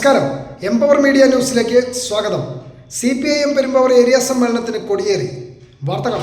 നമസ്കാരം, empower media ന്യൂസിലേക്ക് സ്വാഗതം. CPIM പെരുമ്പാവൂർ ഏരിയ സമ്മേളനത്തിന് കൊടിയേറി. വാർത്തകൾ.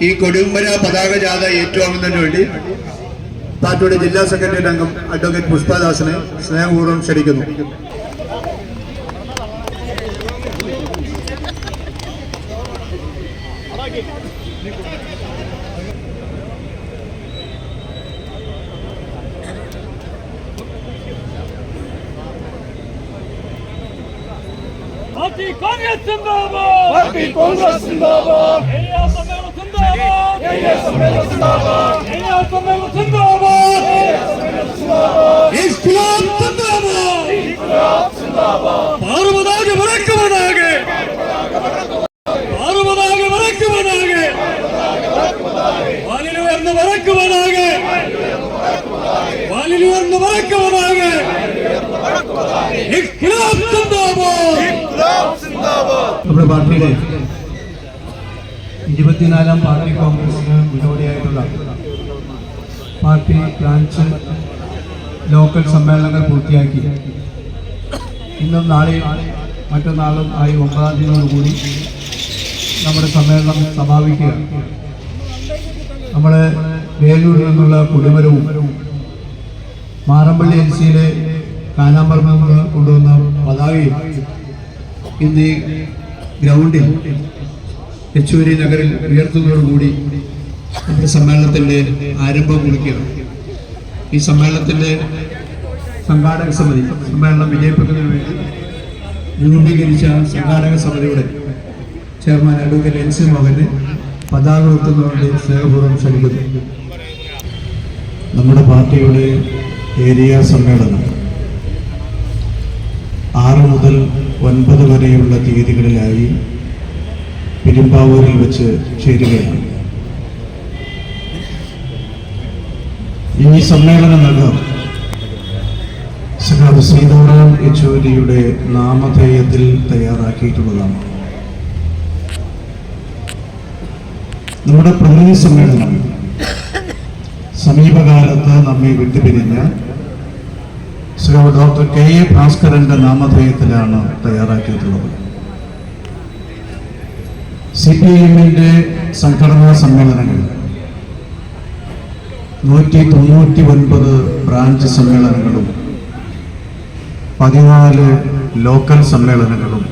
ഈ കൊടിയുമ്പര പതാക ജാഥ ഏറ്റുവാങ്ങുന്നതിന് വേണ്ടി പാർട്ടിയുടെ ജില്ലാ സെക്രട്ടറി അംഗം അഡ്വക്കേറ്റ് പുഷ്പദാസിനെ സ്നേഹപൂർവ്വം ക്ഷണിക്കുന്നു. പാർട്ടി കോൺഗ്രസ് സിന്ദാബാദ്, പാർട്ടി കോൺഗ്രസ് സിന്ദാബാദ്, ഏരിയ സമ്മേളനം സിന്ദാബാദ്, ഏരിയ സമ്മേളനം സിന്ദാബാദ്, ഏരിയ സമ്മേളനം സിന്ദാബാദ്, ഏരിയ സമ്മേളനം സിന്ദാബാദ്, ഇൻക്ലാബ് സിന്ദാബാദ്, ഇൻക്ലാബ് സിന്ദാബാദ്, ഭാരതമാകെ വടക്കുവനാകെ, ഭാരതമാകെ വടക്കുവനാകെ, വാലിലുയർന്ന് വടക്കുവനാകെ, വാലിലുയർന്ന് വടക്കുവനാകെ, ഇൻക്ലാബ് സിന്ദാബാദ്. നമ്മുടെ പാർട്ടിയുടെ 24ാം പാർട്ടി കോൺഗ്രസിന് മുന്നോടിയായിട്ടുള്ള പാർട്ടി ബ്രാഞ്ച് ലോക്കൽ സമ്മേളനങ്ങൾ പൂർത്തിയാക്കി ഇന്നും നാളെയും മറ്റന്നാളും ആയി 9-ാം തീയതിയോടുകൂടി നമ്മുടെ സമ്മേളനം സമാപിക്കുക. നമ്മൾ വേലൂരിൽ നിന്നുള്ള കുടിമരവും മാറമ്പള്ളി LCയിലെ കാനാമ്പറമ്പിൽ നിന്ന് കൊണ്ടുവന്ന പതാകയും ഇന്ന് ഈ ഗ്രൗണ്ടിൽ യെച്ചൂരി നഗറിൽ ഉയർത്തുന്നതോടുകൂടി നമ്മുടെ സമ്മേളനത്തിൻ്റെ ആരംഭം കുറിക്കുകയാണ്. ഈ സമ്മേളനത്തിൻ്റെ സംഘാടക സമിതി സമ്മേളനം വിജയിപ്പിക്കുന്നതിന് വേണ്ടി രൂപീകരിച്ച സംഘാടക സമിതിയുടെ ചെയർമാൻ അഡ്വക്കേറ്റ് NC മോഹനെ പതാക ഉയർത്തുന്നതിന് സ്നേഹപൂർവ്വം ക്ഷണിക്കുന്നു. നമ്മുടെ പാർട്ടിയുടെ ഏരിയ സമ്മേളനം 6 മുതൽ 9 വരെയുള്ള തീയതികളിലായി പെരുമ്പാവൂരിൽ വെച്ച് ചേരുകയാണ്. ഈ സമ്മേളന നഗർ സഖാവ് സീതാറാം യെച്ചൂരിയുടെ നാമധേയത്തിൽ തയ്യാറാക്കിയിട്ടുള്ളതാണ്. നമ്മുടെ പ്രതിനിധി സമ്മേളനം സമീപകാലത്ത് നമ്മെ വിട്ടുപിരിഞ്ഞ ശ്രീ ഡോക്ടർ കെ.എ. ഭാസ്കരന്റെ നാമധേയത്തിലാണ് തയ്യാറാക്കിയിട്ടുള്ളത്. CPIM-ന്റെ സംഘടനാ സമ്മേളനങ്ങൾ 199 ബ്രാഞ്ച് സമ്മേളനങ്ങളും 14 ലോക്കൽ സമ്മേളനങ്ങളും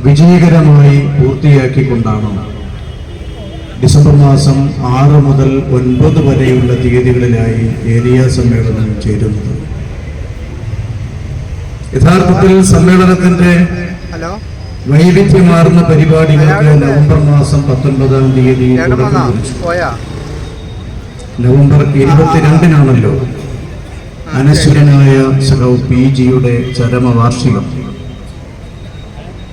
വിജയകരമായി പൂർത്തിയാക്കിക്കൊണ്ടാണ് ഡിസംബർ മാസം 6 മുതൽ 9 വരെയുള്ള തീയതികളിലായി ഏരിയ സമ്മേളനം ചേരുന്നത്. യഥാർത്ഥത്തിൽ സമ്മേളനത്തിന്റെ വൈവിധ്യമാർന്ന പരിപാടികൾക്ക് നവംബർ മാസം 19-ാം തീയതി തുടക്കം കുറിച്ചു. നവംബർ 22-നാണല്ലോ അനശ്വരനായ സഖാവ് PG-യുടെ ചരമവാർഷികം.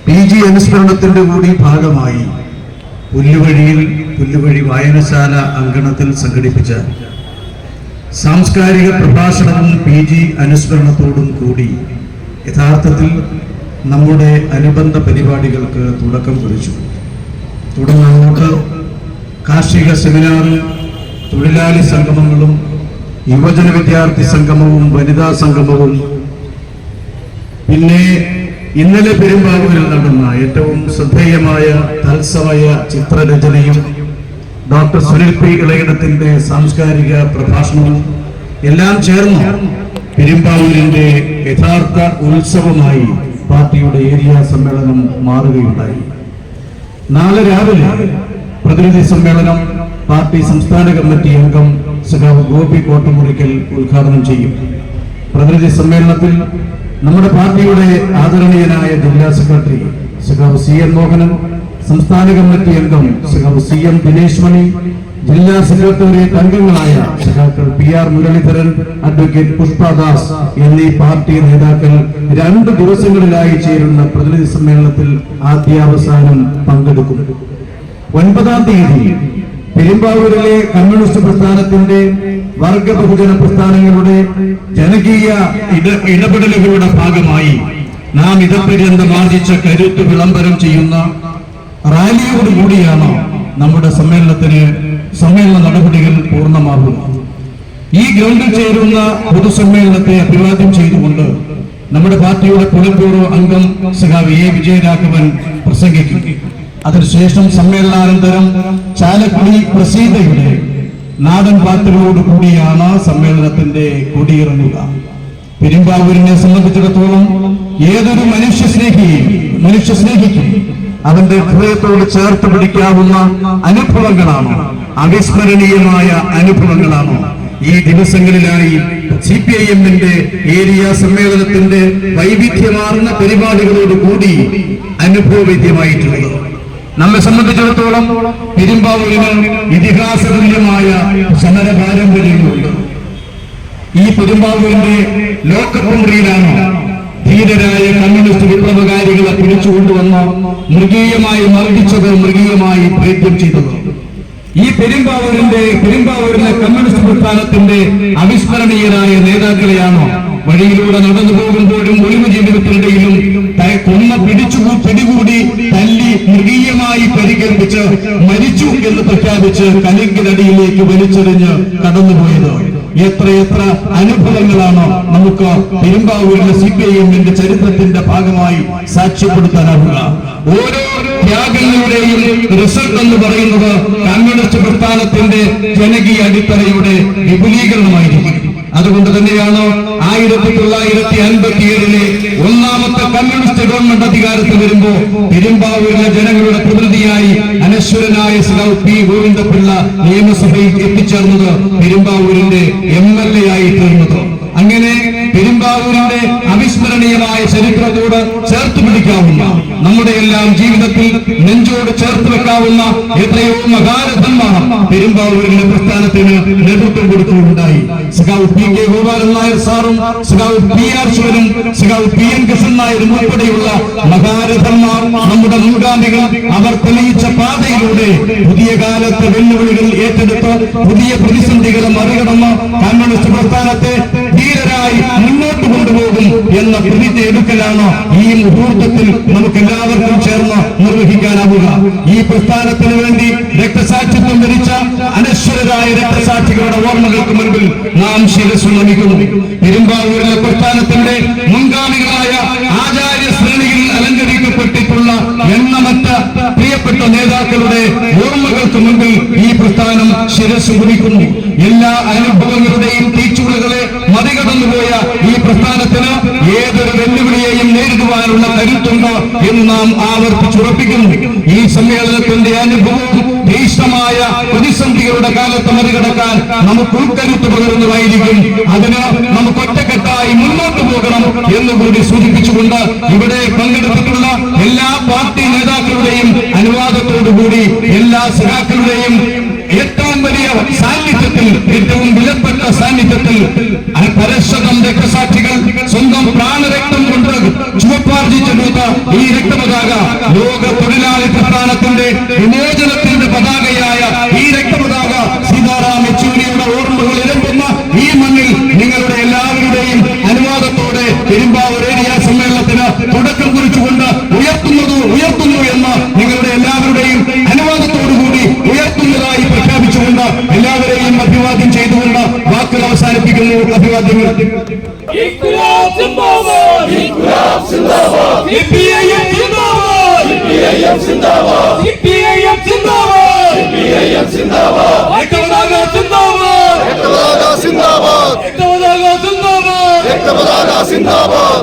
PG അനുസ്മരണത്തിന്റെ കൂടി ഭാഗമായി പുല്ലുവഴി വായനശാല അങ്കണത്തിൽ സംഘടിപ്പിച്ച സാംസ്കാരിക പ്രഭാഷണവും PG അനുസ്മരണത്തോടും കൂടി യഥാർത്ഥത്തിൽ നമ്മുടെ അനുബന്ധ പരിപാടികൾക്ക് തുടക്കം കുറിച്ചു. തുടർന്ന് അങ്ങോട്ട് കാർഷിക സെമിനാറും തൊഴിലാളി സംഗമങ്ങളും യുവജന വിദ്യാർത്ഥി സംഗമവും വനിതാ സംഗമവും പിന്നെ ഇന്നലെ പെരുമ്പാവൂരിൽ നടന്ന ഏറ്റവും ശ്രദ്ധേയമായ തത്സമയ ചിത്രരചനയും ഡോക്ടർ സുനിൽ പി ഇളയിടത്തിന്റെ സാംസ്കാരിക പ്രഭാഷണവും എല്ലാം ചേർന്ന് പെരുമ്പാവൂരിന്റെ യഥാർത്ഥ ഉത്സവമായി പാർട്ടിയുടെ ഏരിയ സമ്മേളനം മാറുകയുണ്ടായി. നാളെ രാവിലെ പ്രതിനിധി സമ്മേളനം പാർട്ടി സംസ്ഥാന കമ്മിറ്റി അംഗം സഖാവ് ഗോപി കോട്ടമുറിക്കൽ ഉദ്ഘാടനം ചെയ്യും. പ്രതിനിധി സമ്മേളനത്തിൽ നമ്മുടെ പാർട്ടിയുടെ ആദരണീയനായ ജില്ലാ സെക്രട്ടറി സഖാവ് CN മോഹനൻ, സംസ്ഥാന കമ്മിറ്റി അംഗം സഖാവ് CM ദിനേശ് മണി, ജില്ലാ സെക്രട്ടേറിയറ്റ് അംഗങ്ങളായ സഖാക്കൾ PR മുരളീധരൻ, അഡ്വക്കേറ്റ് പുഷ്പദാസ് എന്നീ പാർട്ടി നേതാക്കൾ 2 ദിവസങ്ങളിലായി ചേരുന്ന പ്രതിനിധി സമ്മേളനത്തിൽ ആദ്യാവസാനം പങ്കെടുക്കും. 9-ാം തീയതി പെരുമ്പാവൂരിലെ കമ്മ്യൂണിസ്റ്റ് പ്രസ്ഥാനത്തിന്റെ വർഗ ബഹുജന പ്രസ്ഥാനങ്ങളുടെ ജനകീയ ഇടപെടലുകളുടെ ഭാഗമായി നാം ഇതപര്യന്തം ആർജിച്ച കരുത്ത് വിളംബരം ചെയ്യുന്ന റാലിയോടുകൂടിയാണ് നമ്മുടെ സമ്മേളന നടപടികൾ പൂർണ്ണമാകുന്നത്. ഈ ഗ്രൗണ്ടിൽ ചേരുന്ന പൊതുസമ്മേളനത്തെ അഭിവാദ്യം ചെയ്തുകൊണ്ട് നമ്മുടെ പാർട്ടിയുടെ പൊളിറ്റ് ബ്യൂറോ അംഗം സഖാവ് A. വിജയരാഘവൻ പ്രസംഗിക്കും. അതിനുശേഷം സമ്മേളനാനന്തരം ചാലക്കുടി പ്രസീതയുടെ നാടൻ പാട്ടുകളോട് കൂടിയാണ് സമ്മേളനത്തിന്റെ കൊടിയിറങ്ങുക. പെരുമ്പാവൂരിനെ സംബന്ധിച്ചിടത്തോളം ഏതൊരു മനുഷ്യ സ്നേഹിക്കും അവന്റെ ഹൃദയത്തോട് ചേർത്ത് പിടിക്കാവുന്ന അനുഭവങ്ങളാണ്, അവിസ്മരണീയമായ അനുഭവങ്ങളാണ് ഈ ദിവസങ്ങളിലായി CPIM-ന്റെ ഏരിയ സമ്മേളനത്തിന്റെ വൈവിധ്യമാർന്ന പരിപാടികളോട് കൂടി അനുഭവവേദ്യമായിട്ടുള്ളത്. നമ്മെ സംബന്ധിച്ചിടത്തോളം പെരുമ്പാവൂരിന് ഇതിഹാസ തുല്യമായ സമര പാരമ്പര്യങ്ങളുണ്ട്. ഈ പെരുമ്പാവൂരിന്റെ ലോക്കപ്പുണ്ട്രിയിലാണ് ധീരരായ കമ്മ്യൂണിസ്റ്റ് വിപ്ലവകാരികളെ പിടിച്ചുകൊണ്ടുവന്ന് മൃഗീയമായി മർദ്ദിച്ചത്, മൃഗീയമായി ഭേദ്യം ചെയ്തത്. ഈ പെരുമ്പാവൂരിലെ കമ്മ്യൂണിസ്റ്റ് പ്രസ്ഥാനത്തിന്റെ അവിസ്മരണീയരായ നേതാക്കളെയാണോ വഴിയിലൂടെ നടന്നു പോകുമ്പോഴും ഒളിവ് ജീവിതത്തിനിടയിലും പിടികൂടി തല്ലി മൃഗീയമായി പരിഗണിച്ച് മരിച്ചു എന്ന് പ്രഖ്യാപിച്ച് കലിങ്കിനടിയിലേക്ക് വലിച്ചെറിഞ്ഞ് കടന്നുപോയത്. എത്രയെത്ര അനുഭവങ്ങളാണ് നമുക്ക് പെരുമ്പാവൂരിലെ CPIM-ന്റെ ചരിത്രത്തിന്റെ ഭാഗമായി സാക്ഷ്യപ്പെടുത്താനാവുക. ഓരോ ത്യാഗങ്ങളുടെയും റിസൾട്ട് എന്ന് പറയുന്നത് കമ്മ്യൂണിസ്റ്റ് പ്രസ്ഥാനത്തിന്റെ ജനകീയ അടിത്തറയുടെ വിപുലീകരണമായിരിക്കും. അതുകൊണ്ട് തന്നെയാണ് 1957-ലെ ഒന്നാമത്തെ കമ്മ്യൂണിസ്റ്റ് ഗവൺമെന്റ് അധികാരത്തിൽ വരുമ്പോൾ പെരുമ്പാവൂരിലെ ജനങ്ങളുടെ പ്രതിനിധിയായി അനശ്വരനായ സഖാവ് P. ഗോവിന്ദപിള്ള നിയമസഭയിൽ എത്തിച്ചേർന്നത്, പെരുമ്പാവൂരിന്റെ MLA ആയി തീർന്നത്. അങ്ങനെ പെരുമ്പാവൂരിന്റെ അവിസ്മരണീയമായ ചരിത്രത്തോട് ചേർത്ത് പിടിക്കാവുന്ന, നമ്മുടെ എല്ലാം ജീവിതത്തിൽ നെഞ്ചോട് ചേർത്ത് വെക്കാവുന്ന എത്രയോ മഹാരഥന്മാർ പെരുമ്പാവൂരിന്റെ പ്രസ്ഥാനത്തിന് നേതൃത്വം കൊടുത്തുണ്ടായി. സഖാവ് P.K. ഗോപാലൻ നായർ സാറും സഖാവ് PR ശിവനും സഖാവ് P.N. കൃഷ്ണൻ നായരും ഉൾപ്പെടെയുള്ള മഹാരഥന്മാർ, നമ്മുടെ മുൻഗാമികൾ, അവർ തെളിയിച്ച പാതയിലൂടെ പുതിയ കാലത്തെ വെല്ലുവിളികൾ ഏറ്റെടുത്ത് പുതിയ പ്രതിസന്ധികളെ മറികടന്ന് കമ്മ്യൂണിസ്റ്റ് പ്രസ്ഥാനത്തെ ധീരരായി മുന്നോട്ട് മുന്നോട്ട് കൊണ്ടുപോകും എന്ന പ്രതിജ്ഞ എടുക്കലാണ് ഈ മുഹൂർത്തത്തിൽ നമുക്ക് എല്ലാവർക്കും ചേർന്ന് നിർവഹിക്കാനാവുക. ഈ പ്രസ്ഥാനത്തിന് വേണ്ടി രക്തസാക്ഷിത്വം വരിച്ച അനശ്വരരായ രക്തസാക്ഷികളുടെ ഓർമ്മകൾക്ക് മുൻപിൽ നാം ശിരസ്സ് നമിക്കുന്നു. പെരുമ്പാവൂരിലെ പ്രസ്ഥാനത്തിന്റെ മുൻഗാമികളായ ആചാര്യ ശ്രേണിയിൽ അലങ്കരിക്കപ്പെട്ടിട്ടുള്ള എണ്ണമറ്റ പ്രിയപ്പെട്ട നേതാക്കളുടെ ഓർമ്മകൾക്ക് മുൻപിൽ ഈ പ്രസ്ഥാനം ശിരസ്സ് കുറിക്കുന്നു. എല്ലാ അനുഭവങ്ങളുടെയും തീച്ചുളകളെ മറികടന്നുപോയ ഈ പ്രസ്ഥാനത്തിന് ഏതൊരു വെല്ലുവിളിയെയും നേരിടുവാനുള്ള കരുത്തുണ്ട് എന്ന് നാം ആവർത്തിച്ചുറപ്പിക്കുന്നു. ഈ സമ്മേളനത്തിന്റെ അനുഭവവും ഭീഷണമായ പ്രതിസന്ധികളുടെ കാലത്ത് മറികടക്കാൻ നമുക്ക് ഉൾക്കരുത്ത് പകരുന്നതായിരിക്കും. അതിന് നമുക്ക് ഒറ്റക്കെട്ടായി മുന്നോട്ട് പോകണം എന്നുകൂടി സൂചിപ്പിച്ചുകൊണ്ട് ഇവിടെ പങ്കെടുത്തിട്ടുള്ള എല്ലാ പാർട്ടി നേതാക്കളുടെയും അനുവാദത്തോടുകൂടി എല്ലാ സഖാക്കളുടെയും ഏറ്റവും വലിയ സാന്നിധ്യത്തിൽ, ഏറ്റവും വിലപ്പെട്ട സാന്നിധ്യത്തിൽ പരശതം രക്തസാക്ഷികൾ സ്വന്തം പ്രാണരക്തം കൊണ്ട് ചുവപ്പാർജിച്ചെടുത്ത ഈ രക്തപതാക ലോക തൊഴിലാളി പ്രസ്ഥാനത്തിന്റെ വിമോചനത്തിന്റെ പതാകയായ ഈ രക്തപതാക സീതാറാം യെച്ചൂരിയുടെ ഓർമ്മകൾ ഇരമ്പുന്ന ഈ മണ്ണിൽ നിങ്ങളുടെ എല്ലാവരുടെയും അനുവാദത്തോടെ പെരുമ്പാവൂർ ഏരിയ സമ്മേളനത്തിന് തുടക്കം കുറിച്ചുകൊണ്ട് ഉയർത്തുന്നു എന്ന് നിങ്ങളുടെ എല്ലാവരുടെയും അനുവാദത്തോടുകൂടി ഉയർത്തുന്നതായി പ്രഖ്യാപിച്ചുകൊണ്ട് എല്ലാവരെയും അഭിവാദ്യം ചെയ്തുകൊണ്ട് വാക്കുകൾ അവസാനിപ്പിക്കുന്നു. അഭിവാദ്യങ്ങൾ. ഇൻക്ലാബ് സിന്ദാബാദ്, ഇൻക്ലാബ് സിന്ദാബാദ്, സിപിഐഎം സിന്ദാബാദ്, സിപിഐഎം സിന്ദാബാദ്, സിപിഐഎം സിന്ദാബാദ്, സിപിഐഎം സിന്ദാബാദ്, രക്തപതാക സിന്ദാബാദ്, രക്തപതാക സിന്ദാബാദ്, രക്തപതാക സിന്ദാബാദ്, രക്തപതാക സിന്ദാബാദ്.